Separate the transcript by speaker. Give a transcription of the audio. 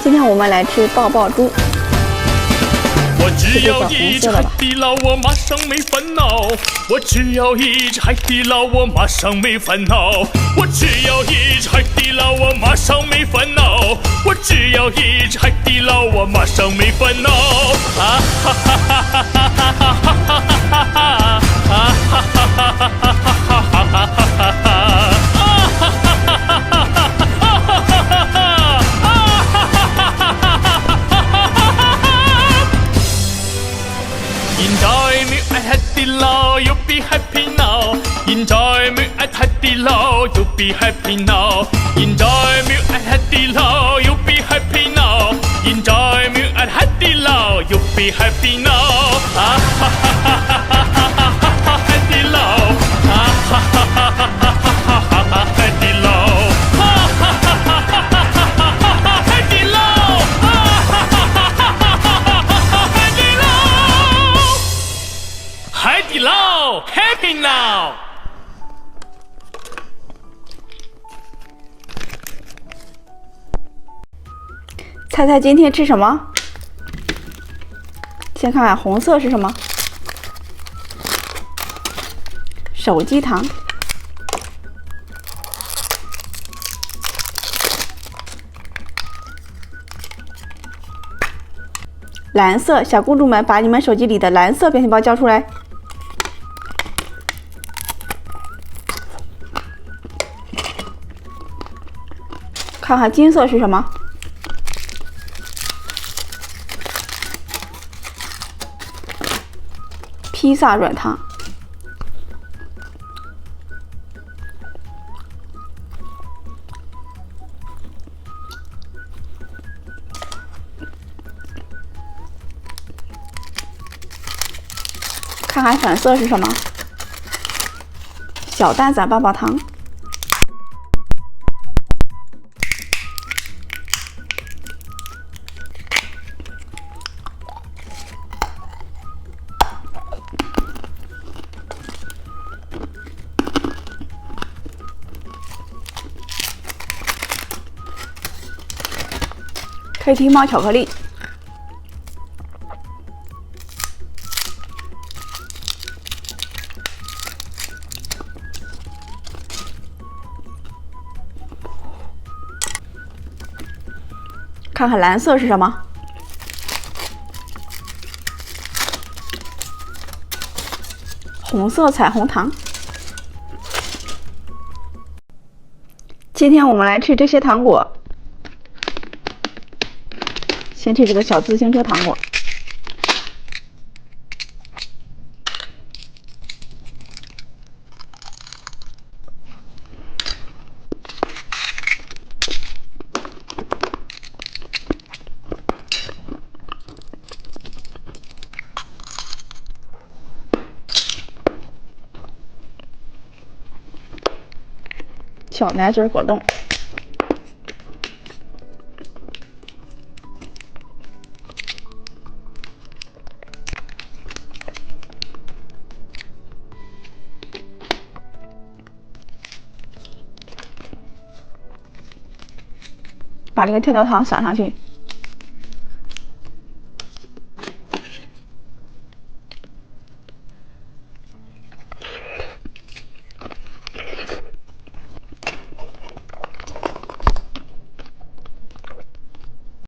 Speaker 1: 今天我们来吃爆爆猪，
Speaker 2: 我只要一只海底捞，我马上没烦恼。我只要一只海底捞，我马上没烦恼。我只要一只海底捞，我马上没烦恼。我只要一只海底捞，我马上没烦恼。啊哈哈哈哈哈哈哈哈哈哈哈！啊哈哈哈哈哈哈哈哈哈哈！Enjoy me at 海底捞 ，You be happy now. Enjoy me at 海底捞 ，You be happy now. Enjoy me at 海底捞 ，You be happy now. Enjoy me at 海底捞 ，You be happy now. 啊哈哈哈哈哈哈哈哈！海底捞，啊哈哈哈哈哈哈哈哈！海底捞，啊哈哈哈哈哈哈哈哈！海底捞，啊哈哈哈哈哈哈哈哈！海底捞。海底捞 ，Happy now！
Speaker 1: 猜猜今天吃什么？先看看红色是什么？手机糖。蓝色，小公主们把你们手机里的蓝色表情包交出来。看看金色是什么？披萨软糖。看看粉色是什么？小蛋散棒棒糖。KT 猫巧克力。看看蓝色是什么？红色彩虹糖。今天我们来吃这些糖果。先吃这个小自行车糖果。小奶嘴果冻。把这个跳跳糖撒上去。